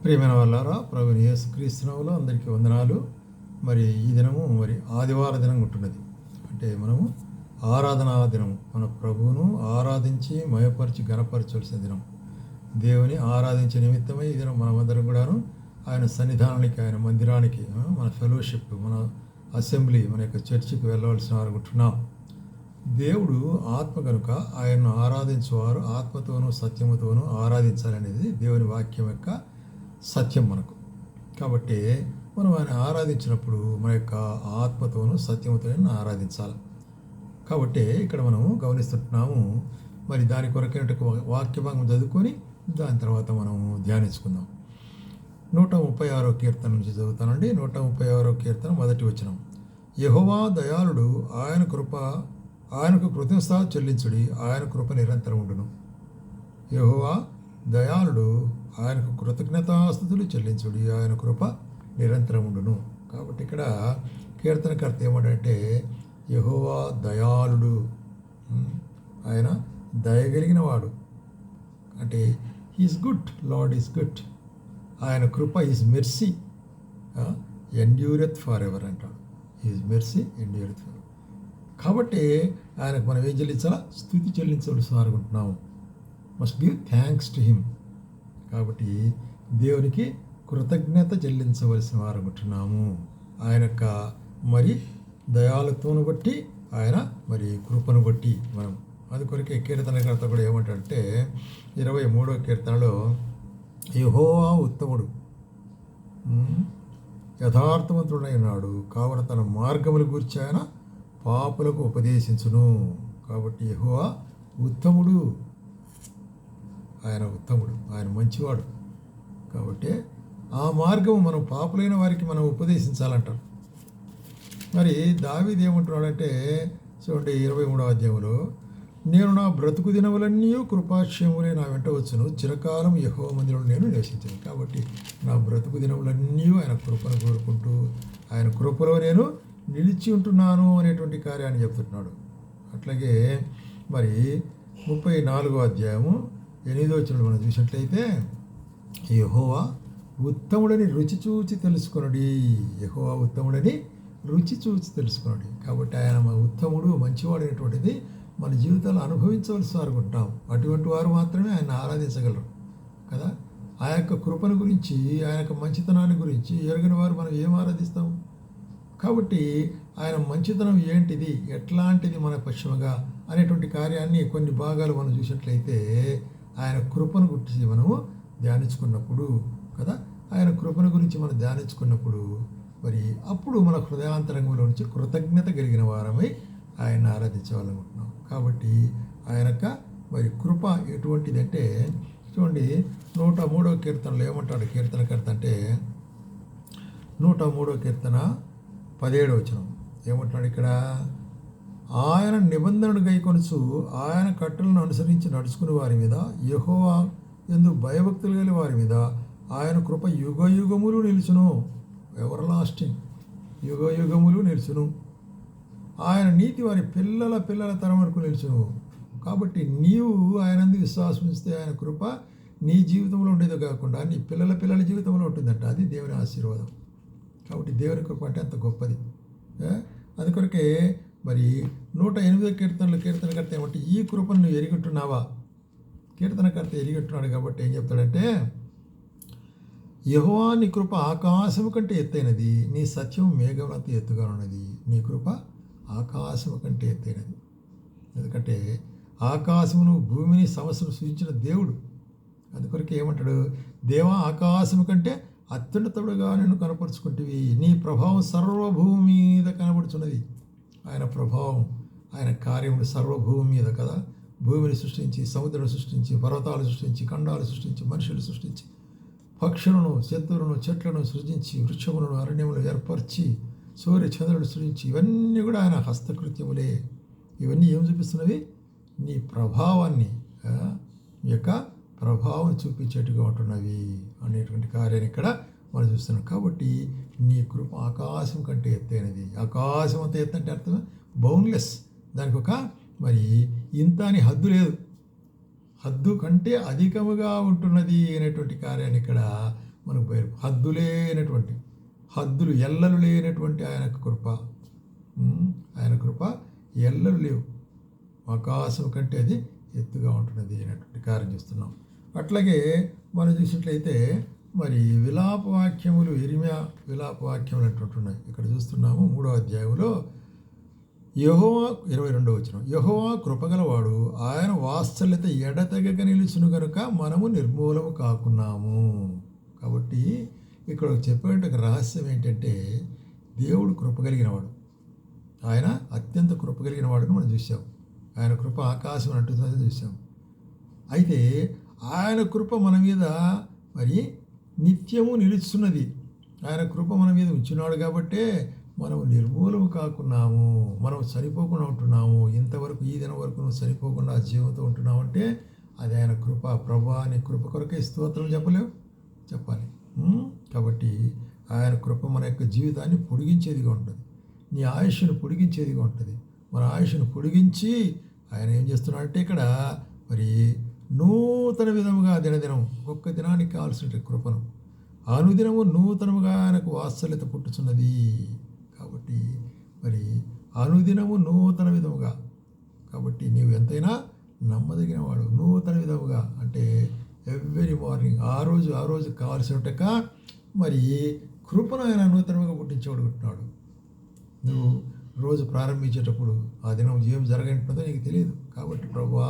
ప్రియమైన వాళ్ళారా, ప్రభుని యేసుక్రీస్తు నామములో అందరికీ వందనాలు. మరి ఈ దినము ఆదివార దినం ఉంటున్నది. అంటే మనము ఆరాధనా దినము, మన ప్రభువును ఆరాధించి మయపరిచి గణపరచవలసిన దినం. దేవుని ఆరాధించే నిమిత్తమై ఈ దినం మనమందరం కూడాను ఆయన సన్నిధానానికి, ఆయన మందిరానికి, మన ఫెలోషిప్, మన అసెంబ్లీ, మన యొక్క చర్చికి వెళ్ళవలసిన అనుకుంటున్నాం. దేవుడు ఆత్మ కనుక ఆయన్ను ఆరాధించేవారు ఆత్మతోనూ సత్యముతోనూ ఆరాధించాలనేది దేవుని వాక్యం యొక్క సత్యం మనకు. కాబట్టి మనం ఆయన ఆరాధించినప్పుడు మన యొక్క ఆత్మతోనూ సత్యముతోనూ ఆరాధించాలి. కాబట్టి ఇక్కడ మనం గమనిస్తుంటున్నాము. మరి దాని కొరకైన వాక్య భాగం చదువుకొని దాని తర్వాత మనం ధ్యానించుకుందాం. 136వ కీర్తన నుంచి చదువుతానండి. 136వ కీర్తన మొదటి వచనం. యెహోవా దయాళుడు, ఆయనకు కృతజ్ఞత చెల్లించుడి, ఆయన కృప నిరంతరం ఉండును. యెహోవా దయాళుడు, ఆయనకు కృతజ్ఞతాస్తుతులు చెల్లించుడి, ఆయన కృప నిరంతరం ఉండును. కాబట్టి ఇక్కడ కీర్తనకర్త ఏమంటే యెహోవా దయాళుడు, ఆయన దయగలిగిన వాడు. అంటే he is good, Lord is good. ఆయన కృప is mercy endureth for ever అంటాడు. Is mercy endureth for. కాబట్టి ఆయనకు మనం ఏం చెల్లించాలా? స్తుతి చెల్లించవలసి అనుకుంటున్నాము. Must give thanks to him. కాబట్టి దేవునికి కృతజ్ఞత చెల్లించవలసిన వారు అనుకుంటున్నాము. ఆయన యొక్క మరి దయాళుత్వను బట్టి, ఆయన మరి కృపను బట్టి మనం. అందుకొరకే కీర్తనకర్త కూడా ఏమంటాడంటే 23వ కీర్తనలో యెహోవా ఉత్తముడు, యథార్థవంతుడై ఉన్నాడు, కావున తన మార్గముల గురించి ఆయన పాపులకు ఉపదేశించును. కాబట్టి యెహోవా ఉత్తముడు, ఆయన ఉత్తముడు, ఆయన మంచివాడు. కాబట్టి ఆ మార్గము మనం పాపులైన వారికి మనం ఉపదేశించాలంటారు. మరి దావీదు ఏమంటున్నాడంటే చూడండి 23వ అధ్యాయంలో, నేను నా బ్రతుకు దినములన్నీ కృపాక్షేములే నా వెంట వచ్చును, చిరకాలం యెహోవా మందిరంలో నేను నివసించాను. కాబట్టి నా బ్రతుకు దినములన్నీ ఆయన కృపను కోరుకుంటూ ఆయన కృపలో నేను నిలిచి ఉంటున్నాను అనేటువంటి కార్యాన్ని చెప్తున్నాడు. అట్లాగే మరి 34వ అధ్యాయము 8వ వచనం మనం చూసినట్లయితే, యెహోవా ఉత్తముడని రుచి చూచి తెలుసుకొనుడి, యెహోవా ఉత్తముడని రుచి చూచి తెలుసుకొనుడి. కాబట్టి ఆయన ఉత్తముడు, మంచివాడు అనేటువంటిది మన జీవితాల్లో అనుభవించవలసి అనుకుంటాం. అటువంటి వారు మాత్రమే ఆయన ఆరాధించగలరు కదా. ఆ యొక్క కృపను గురించి, ఆయన యొక్క మంచితనాన్ని గురించి ఎరగిన వారు మనం ఏం ఆరాధిస్తాం? కాబట్టి ఆయన మంచితనం ఏంటిది, ఎట్లాంటిది మన పశ్చిమగా అనేటువంటి కార్యాన్ని కొన్ని భాగాలు మనం చూసినట్లయితే ఆయన కృపను గురించి మనము ధ్యానించుకున్నప్పుడు కదా, ఆయన కృపను గురించి మనం ధ్యానించుకున్నప్పుడు మరి అప్పుడు మన హృదయాంతరంగంలో నుంచి కృతజ్ఞత కలిగిన వారమై ఆయన ఆరాధించాలనుకుంటున్నాం. కాబట్టి ఆయన మరి కృప ఎటువంటిది అంటే చూడండి 103వ కీర్తనలో ఏమంటాడు కీర్తనకర్త అంటే 103వ కీర్తన 17వ వచనం ఏమంటున్నాడు ఇక్కడ, ఆయన నిబంధనను గైకొనుచు ఆయన కట్టలను అనుసరించి నడుచుకునే వారి మీద, యెహోవా యందు భయభక్తులు కలిగిన వారి మీద ఆయన కృప యుగ యుగములు నిలుచును. ఎవర్ లాస్టింగ్, యుగ యుగములు నిలుచును. ఆయన నీతి వారి పిల్లల పిల్లల తరం వరకు నిలుచును. కాబట్టి నీవు ఆయనందు విశ్వాసం ఇస్తే ఆయన కృప నీ జీవితంలో ఉండేది కాకుండా నీ పిల్లల పిల్లల జీవితంలో ఉంటుందంట. అది దేవుని ఆశీర్వాదం. కాబట్టి దేవుని కృప అంటే అంత గొప్పది. అందుకొరకే మరి 108వ కీర్తనకర్త ఏమంటే ఈ కృపను నువ్వు ఎరిగింటున్నావా? కీర్తనకర్త ఎరిగింటున్నాడు కాబట్టి ఏం చెప్తాడంటే, యెహోవా నీ కృప ఆకాశము కంటే ఎత్తైనది, నీ సత్యం మేఘములంత ఎత్తుగా ఉన్నది. నీ కృప ఆకాశము కంటే ఎత్తైనది. ఎందుకంటే ఆకాశమును భూమిని సమస్యను సూచించిన దేవుడు. అందుకొరకే ఏమంటాడు, దేవా ఆకాశము కంటే అత్యున్నతుడుగా నిన్ను కనపరుచుకుంటేవి, నీ ప్రభావం సర్వభూమి మీద కనబడుచున్నది. ఆయన ప్రభావం, ఆయన కార్యములు సర్వభూమి మీద కదా. భూమిని సృష్టించి, సముద్రాన్ని సృష్టించి, పర్వతాలు సృష్టించి, ఖండాలు సృష్టించి, మనుషులు సృష్టించి, పక్షులను, జంతువులను, చెట్లను సృజించి, వృక్షములను, అరణ్యములు ఏర్పరిచి, సూర్య చంద్రుడు సృజించి, ఇవన్నీ కూడా ఆయన హస్తకృత్యములే. ఇవన్నీ ఏం చూపిస్తున్నవి? నీ ప్రభావాన్ని, నీ యొక్క ప్రభావం చూపించేట్టుగా ఉంటున్నవి అనేటువంటి కార్యాన్ని ఇక్కడ మనం చూస్తున్నాం. కాబట్టి నీ కృప ఆకాశం కంటే ఎత్తైనది. ఆకాశం అంత ఎత్తు అంటే అర్థం బౌండ్లెస్. దానికి ఒక మరి ఇంత అని హద్దు లేదు. హద్దు కంటే అధికముగా ఉంటున్నది అనేటువంటి కార్యాన్ని ఇక్కడ మనకు హద్దులు ఎల్లలు లేనటువంటి ఆయన కృప. ఆయన కృప ఎల్లలు లేవు, ఆకాశం కంటే అది ఎత్తుగా ఉంటున్నది అనేటువంటి కార్యం చూస్తున్నాం. అట్లాగే మనం చూసినట్లయితే మరి విలాపవాక్యములు, ఇర్మియా విలాపవాక్యములు అంటుంటున్నాయి. ఉన్నాయి. ఇక్కడ చూస్తున్నాము 3వ అధ్యాయంలో యెహోవా 22వ వచనం, యెహోవా కృపగలవాడు, ఆయన వాత్సల్యత ఎడతెగక నిలుచును గనుక మనము నిర్మూలము కాకున్నాము. కాబట్టి ఇక్కడ చెప్పేట రహస్యం ఏంటంటే దేవుడు కృప కలిగినవాడు, ఆయన అత్యంత కృప కలిగిన వాడుని మనం చూసాం. ఆయన కృప ఆకాశం అంటున్నది చూసాం. అయితే ఆయన కృప మన మీద మరి నిత్యము నిలుస్తున్నది. ఆయన కృప మన మీద ఉంచున్నాడు కాబట్టే మనం నిర్మూలము కాకున్నాము, మనం చనిపోకుండా ఉంటున్నాము. ఇంతవరకు ఈ దినం వరకు నువ్వు చనిపోకుండా జీవంతో ఉంటున్నావు అంటే అది ఆయన కృప. ప్రభువా నీ కృప కొరకే స్తోత్రం చెప్పాలి. కాబట్టి ఆయన కృప మన యొక్క జీవితాన్ని పొడిగించేదిగా ఉంటుంది, నీ ఆయుష్ను పొడిగించేదిగా ఉంటుంది. మన ఆయుష్ను పొడిగించి ఆయన ఏం చేస్తున్నాడంటే ఇక్కడ మరి నూతన విధముగా దినదినం ఒక్కొక్క దినానికి కావాల్సిన కృపను అనుదినము నూతనముగా ఆయనకు వాత్సల్యత పుట్టుచున్నది. కాబట్టి మరి అనుదినము నూతన విధముగా, కాబట్టి నీవు ఎంతైనా నమ్మదగిన వాడు. నూతన విధముగా అంటే ఎవ్రీ మార్నింగ్ ఆ రోజు కావాల్సినట్టుగా మరి కృపను ఆయన నూతనంగా పుట్టించబడుకుంటున్నాడు. నువ్వు రోజు ప్రారంభించేటప్పుడు ఆ దినం ఏం జరగంటుందో నీకు తెలియదు. కాబట్టి ప్రభువా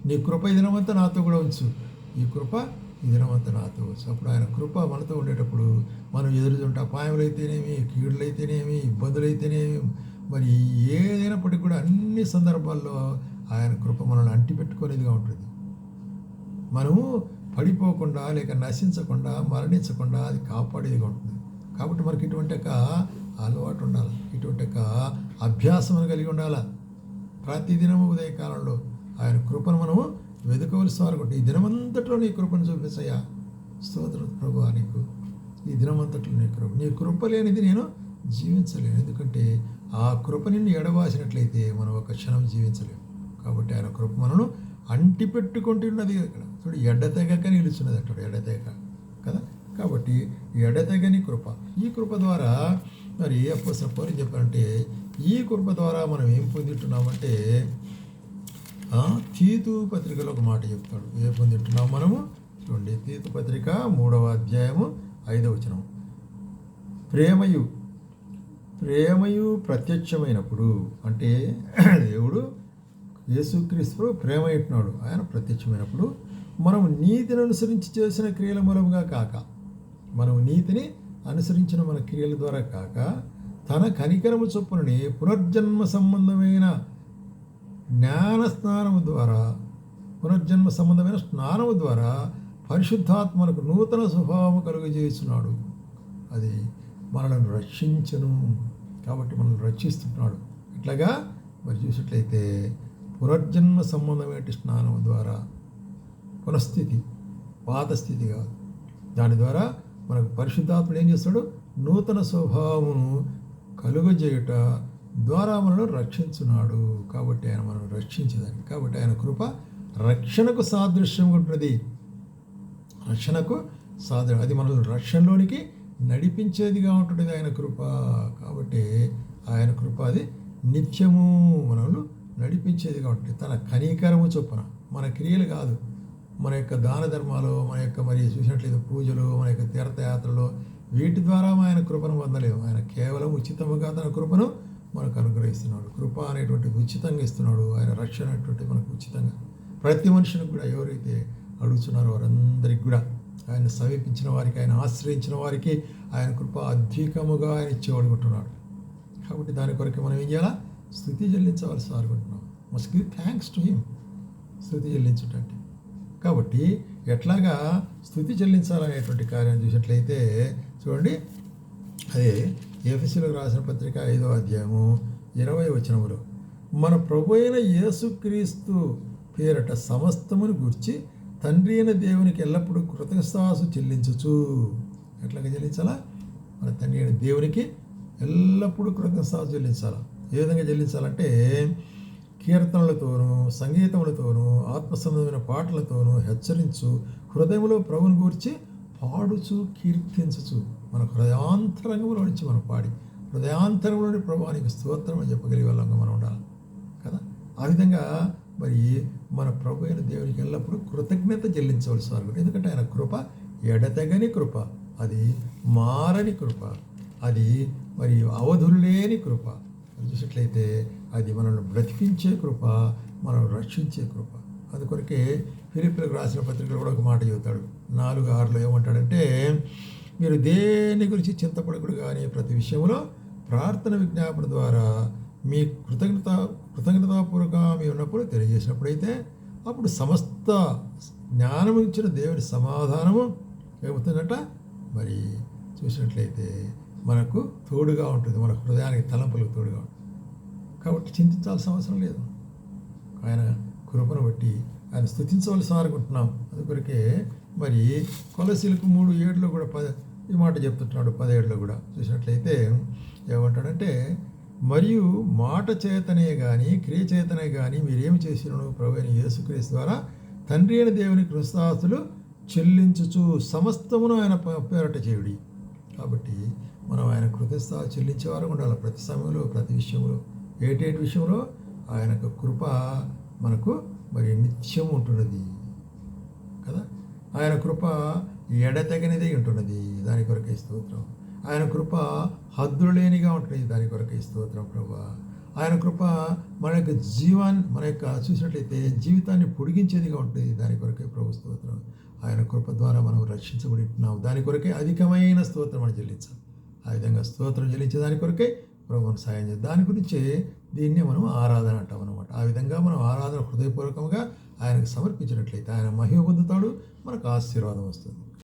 నీ కృప ఈ దినమంతా నాతో కూడా ఉంచు, ఈ కృప ఈ దినమంతా నాతో ఉంచు. అప్పుడు ఆయన కృప మనతో ఉండేటప్పుడు మనం ఎదురుతుంటే అపాయములు అయితేనేమి, కీడులు అయితేనేమి, ఇబ్బందులు అయితేనేమి, మరి ఏదైనప్పటికీ కూడా అన్ని సందర్భాల్లో ఆయన కృప మనల్ని అంటిపెట్టుకునేదిగా ఉంటుంది. మనము పడిపోకుండా లేక నశించకుండా మరణించకుండా అది కాపాడేదిగా ఉంటుంది. కాబట్టి మనకి ఇటువంటి ఒక అలవాటు ఉండాలి, ఇటువంటి ఒక అభ్యాసం కలిగి ఉండాలి. ప్రతిదినము ఉదయకాలంలో ఆయన కృపను మనము వెతుకవలసి వారు. ఈ దినమంతట్లో నీ కృపను చూపించయ్యా, స్తోత్రం ప్రభువా నీకు. ఈ దినమంతట్లో నీ కృప లేనిది నేను జీవించలేను. ఎందుకంటే ఆ కృప నిన్ను ఎడబాసినట్లయితే మనం ఒక క్షణం జీవించలేము. కాబట్టి ఆయన కృప మనను అంటిపెట్టుకుంటున్నది. ఇక్కడ చూడు, ఎడతెగక నిలుచున్నది అంటాడు, ఎడతెగక కదా. కాబట్టి ఎడతెగని కృప, ఈ కృప ద్వారా మరి అపోస్తలుడు పౌలు చెప్పారంటే ఈ కృప ద్వారా మనం ఏం పొందుతున్నామంటే తీతు పత్రికలో ఒక మాట చెప్తాడు. ఏం పొందుతున్నాం మనము చూడండి, తీతు పత్రిక 3వ అధ్యాయము 5వ వచనం, ప్రేమయు ప్రత్యక్షమైనప్పుడు, అంటే దేవుడు యేసుక్రీస్తు ప్రేమ ఎట్టినాడు, ఆయన ప్రత్యక్షమైనప్పుడు మనము నీతిని అనుసరించి చేసిన క్రియల మూలముగా కాక, మనము నీతిని అనుసరించిన మన క్రియల ద్వారా కాక, తన కనికరము చొప్పునని పునర్జన్మ సంబంధమైన స్నానము ద్వారా పరిశుద్ధాత్మకు నూతన స్వభావము కలుగజేస్తున్నాడు. అది మనల్ని రక్షించను. కాబట్టి మనల్ని రక్షిస్తున్నాడు. ఇట్లాగా మరి చూసినట్లయితే పునర్జన్మ సంబంధమైన స్నానం ద్వారా, పునఃస్థితి, పాత స్థితి కాదు, దాని ద్వారా మనకు పరిశుద్ధాత్ముడు ఏం చేస్తాడు, నూతన స్వభావమును కలుగజేయుట ద్వారా మనల్ని రక్షించున్నాడు. కాబట్టి ఆయన మనల్ని రక్షించేదాన్ని. కాబట్టి ఆయన కృప రక్షణకు సాదృశ్యం ఉంటున్నది, రక్షణకు అది మనల్ని రక్షణలోనికి నడిపించేదిగా ఉంటున్నది ఆయన కృప. కాబట్టి ఆయన కృప అది నిత్యము మనల్ని నడిపించేదిగా ఉంటుంది. తన కనికరము చొప్పున, మన క్రియలు కాదు, మన యొక్క దాన ధర్మాలు, మన యొక్క మరి చూసినట్లయితే పూజలు, మన యొక్క తీర్థయాత్రలు, వీటి ద్వారా ఆయన కృపను పొందలేము. ఆయన కేవలం ఉచితముగా తన కృపను మనకు అనుగ్రహిస్తున్నాడు. కృప అనేటువంటి ఉచితంగా ఇస్తున్నాడు. ఆయన రక్షణ అనేటువంటి మనకు ఉచితంగా ప్రతి మనుషునికి కూడా, ఎవరైతే అడుగుతున్నారో వారందరికీ కూడా, ఆయన సమీపించిన వారికి, ఆయన ఆశ్రయించిన వారికి ఆయన కృప అధికముగా ఆయన ఇచ్చేవాడుకుంటున్నాడు. కాబట్టి దాని కొరకు మనం ఏం చేయాలా, స్తుతి చెల్లించవలసి అనుకుంటున్నాం. Must give thanks to him, స్తుతి చెల్లించుటంటే. కాబట్టి ఎట్లాగా స్తుతి చెల్లించాలనేటువంటి కార్యం చూసినట్లయితే చూడండి, అదే ఎఫెసీయులకు రాసిన పత్రిక 5వ అధ్యాయము 20వ వచనములో, మన ప్రభు అయిన యేసుక్రీస్తు పేరట సమస్తమును గూర్చి తండ్రి అయిన దేవునికి ఎల్లప్పుడూ కృతజ్ఞతాసు చెల్లించుచు. ఎట్లాగా చెల్లించాలా, మన తండ్రి అయిన దేవునికి ఎల్లప్పుడూ కృతజ్ఞతాసు చెల్లించాలా. ఏ విధంగా చెల్లించాలంటే కీర్తనలతోనూ, సంగీతములతోనూ, ఆత్మ సంబంధమైన పాటలతోనూ హెచ్చరించు, హృదయంలో ప్రభుని గూర్చి పాడుచు కీర్తించచ్చు మన హృదయాంతరంగంలో నుంచి మనం పాడి హృదయాంతరంలోని ప్రభావానికి స్తోత్రం అని చెప్పగలిగే వాళ్ళంగా మనం ఉండాలి కదా. ఆ విధంగా మరి మన ప్రభు అయిన దేవునికి ఎల్లప్పుడూ కృతజ్ఞత చెల్లించవలసి వారు. ఎందుకంటే ఆయన కృప ఎడతెగని కృప, అది మారని కృప, అది మరి అవధులు లేని కృప. చూసినట్లయితే అది మనల్ని బ్రతికించే కృప, మనం రక్షించే కృప. అందుకొరకే ఫిలిప్పీయులకు రాసిన పత్రికలో కూడా ఒక మాట చెబుతాడు 4:6 ఏమంటాడంటే, మీరు దేని గురించి చింతపడకుడు కానీ ప్రతి విషయంలో ప్రార్థన విజ్ఞాపన ద్వారా మీ కృతజ్ఞతాపూర్వకంగా మీ ఉన్నప్పుడు తెలియజేసినప్పుడైతే అప్పుడు సమస్త జ్ఞానం ఇచ్చిన దేవుని సమాధానము ఏమవుతుందట మరి చూసినట్లయితే మనకు తోడుగా ఉంటుంది, మన హృదయానికి తలంపులకు తోడుగా ఉంటుంది. కాబట్టి చింతించాల్సిన అవసరం లేదు. ఆయన కృపను బట్టి ఆయన స్తుతించవలసిన అనుకుంటున్నాం. అందుకొరకే మరి కొలసీలకు 3:7 కూడా ఈ మాట చెప్తుంటున్నాడు. 17 కూడా చూసినట్లయితే ఏమంటాడంటే, మరియు మాట చేతనే కానీ క్రియ చేతనే కానీ మీరేమి చేసినను ప్రభు అయిన యేసుక్రీస్తు ద్వారా తండ్రి అయిన దేవుని కృతజ్ఞతలు చెల్లించుచు సమస్తమును ఆయన పేరట చేయుడి. కాబట్టి మనం ఆయన కృతజ్ఞత చెల్లించేవారు ఉండాలి ప్రతి సమయంలో, ప్రతి విషయంలో. ఏటేటి విషయంలో ఆయన కృప మనకు మరి నిత్యం ఉంటున్నది కదా. ఆయన కృప ఎడతెగనిది ఉంటున్నది, దాని కొరకే స్తోత్రం. ఆయన కృప హద్దులు లేనిగా ఉంటుంది, దాని కొరకే స్తోత్రం ప్రభువా. ఆయన కృప మన యొక్క మన యొక్క చూసినట్లయితే జీవితాన్ని పొడిగించేదిగా ఉంటుంది, దాని కొరకే ప్రభు స్తోత్రం. ఆయన కృప ద్వారా మనం రక్షించబడి ఉంటున్నాం, దాని కొరకే అధికమైన స్తోత్రం అని చెల్లించాలి. ఆ విధంగా స్తోత్రం చెల్లించే దాని కొరకే ప్రభువును సాయం చేయాలి. దాని గురించే దీన్నే మనం ఆరాధన అంటాం అనమాట. ఆ విధంగా మనం ఆరాధన హృదయపూర్వకంగా ఆయనకు సమర్పించినట్లయితే ఆయన మహిమ పొందుతాడు, మనకు ఆశీర్వాదం వస్తుంది.